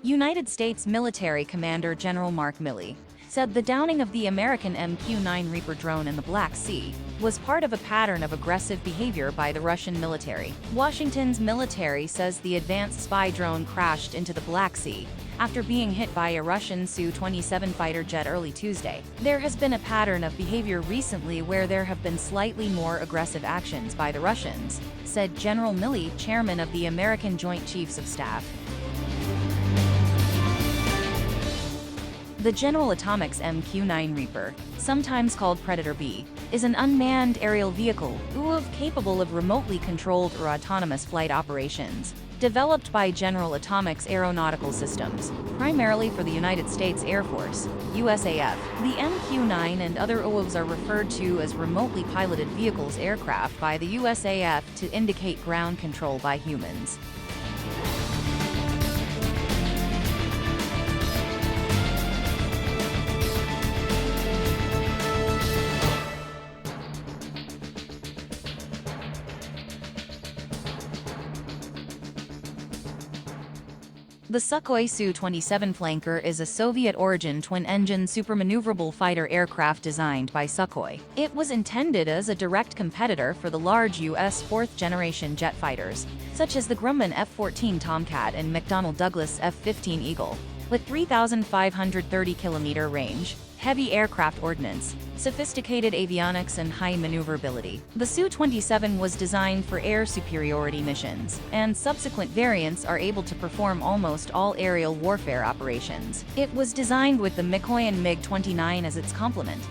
United States military commander General Mark Milley said the downing of the American MQ-9 Reaper drone in the Black Sea was part of a pattern of aggressive behavior by the Russian military. Washington's military says the advanced spy drone crashed into the Black Sea after being hit by a Russian SU-27 fighter jet early Tuesday. There has been a pattern of behavior recently where there have been slightly more aggressive actions by the Russians, said General Milley, chairman of the American Joint Chiefs of Staff. The General Atomics MQ-9 Reaper, sometimes called Predator B, is an unmanned aerial vehicle UAV capable of remotely controlled or autonomous flight operations, developed by General Atomics Aeronautical Systems, primarily for the United States Air Force, USAF. The MQ-9 and other UAVs are referred to as remotely piloted vehicles aircraft by the USAF to indicate ground control by humans. The Sukhoi Su-27 flanker is a Soviet-origin twin-engine supermaneuverable fighter aircraft designed by Sukhoi. It was intended as a direct competitor for the large U.S. fourth-generation jet fighters, such as the Grumman F-14 Tomcat and McDonnell Douglas F-15 Eagle. With 3,530-kilometer range, heavy aircraft ordnance, sophisticated avionics, and high maneuverability, the Su-27 was designed for air superiority missions, and subsequent variants are able to perform almost all aerial warfare operations. It was designed with the Mikoyan MiG-29 as its complement,